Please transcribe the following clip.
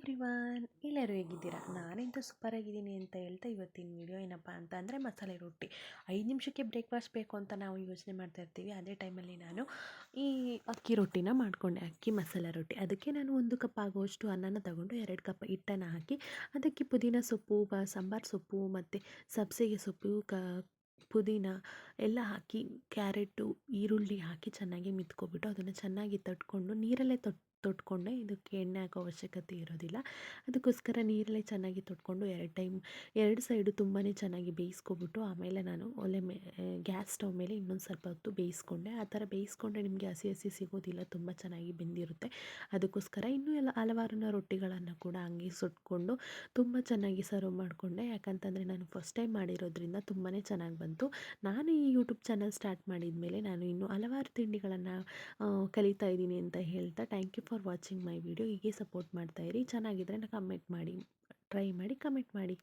Everyone, ಎಲ್ಲರೂ ಹೇಗಿದ್ದೀರಾ? ನಾನಂತೂ ಸೂಪರಾಗಿದ್ದೀನಿ ಅಂತ ಹೇಳ್ತಾ ಇವತ್ತಿನ ವಿಡಿಯೋ ಏನಪ್ಪ ಅಂತ ಅಂದರೆ ಮಸಾಲೆ ರೊಟ್ಟಿ. 5 ನಿಮಿಷಕ್ಕೆ ಬ್ರೇಕ್ಫಾಸ್ಟ್ ಬೇಕು ಅಂತ ನಾವು ಯೋಚನೆ ಮಾಡ್ತಾ ಇರ್ತೀವಿ. ಅದೇ ಟೈಮಲ್ಲಿ ನಾನು ಈ ಅಕ್ಕಿ ರೊಟ್ಟಿನ ಮಾಡಿಕೊಂಡೆ, ಅಕ್ಕಿ ಮಸಾಲೆ ರೊಟ್ಟಿ. ಅದಕ್ಕೆ ನಾನು 1 ಕಪ್ ಆಗುವಷ್ಟು ಅನ್ನನ ತಗೊಂಡು 2 ಕಪ್ ಹಿಟ್ಟನ್ನು ಹಾಕಿ ಅದಕ್ಕೆ ಪುದೀನ ಸೊಪ್ಪು, ಸಾಂಬಾರು ಸೊಪ್ಪು ಮತ್ತು ಸಬ್ಬಸಿಗೆ ಸೊಪ್ಪು, ಪುದೀನ ಎಲ್ಲ ಹಾಕಿ ಕ್ಯಾರೆಟು, ಈರುಳ್ಳಿ ಹಾಕಿ ಚೆನ್ನಾಗಿ ಮಿತ್ಕೊಬಿಟ್ಟು ಅದನ್ನು ಚೆನ್ನಾಗಿ ತಟ್ಕೊಂಡು ನೀರಲ್ಲೇ ತೊಟ್ಕೊಂಡೆ. ಇದಕ್ಕೆ ಎಣ್ಣೆ ಹಾಕೋ ಅವಶ್ಯಕತೆ ಇರೋದಿಲ್ಲ. ಅದಕ್ಕೋಸ್ಕರ ನೀರಲ್ಲೇ ಚೆನ್ನಾಗಿ ತೊಟ್ಕೊಂಡು 2 ಸೈಡು ತುಂಬಾ ಚೆನ್ನಾಗಿ ಬೇಯಿಸ್ಕೊಬಿಟ್ಟು ಆಮೇಲೆ ನಾನು ಗ್ಯಾಸ್ ಸ್ಟವ್ ಮೇಲೆ ಇನ್ನೊಂದು ಸ್ವಲ್ಪ ಹೊತ್ತು ಬೇಯಿಸ್ಕೊಂಡೆ. ಆ ಥರ ಬೇಯಿಸ್ಕೊಂಡ್ರೆ ನಿಮಗೆ ಹಸಿ ಹಸಿ ಸಿಗೋದಿಲ್ಲ, ತುಂಬ ಚೆನ್ನಾಗಿ ಬೆಂದಿರುತ್ತೆ. ಅದಕ್ಕೋಸ್ಕರ ಇನ್ನೂ ಹಲವಾರು ರೊಟ್ಟಿಗಳನ್ನು ಕೂಡ ಹಂಗೆ ಸುಟ್ಕೊಂಡು ತುಂಬ ಚೆನ್ನಾಗಿ ಸರ್ವ್ ಮಾಡಿಕೊಂಡೆ. ಯಾಕಂತಂದರೆ ನಾನು ಫಸ್ಟ್ ಟೈಮ್ ಮಾಡಿರೋದ್ರಿಂದ ತುಂಬಾ ಚೆನ್ನಾಗಿ ಬಂತು. ನಾನು ಈ ಯೂಟ್ಯೂಬ್ ಚಾನಲ್ ಸ್ಟಾರ್ಟ್ ಮಾಡಿದ ಮೇಲೆ ನಾನು ಇನ್ನೂ ಹಲವಾರು ತಿಂಡಿಗಳನ್ನು ಕಲಿತಾ ಇದ್ದೀನಿ ಅಂತ ಹೇಳ್ತಾ thank you for watching my video. ಹೀಗೆ ಸಪೋರ್ಟ್ ಮಾಡ್ತಾಯಿರಿ. ಚೆನ್ನಾಗಿದ್ದರೆ ಕಮೆಂಟ್ ಮಾಡಿ, ಟ್ರೈ ಮಾಡಿ ಕಮೆಂಟ್ ಮಾಡಿ.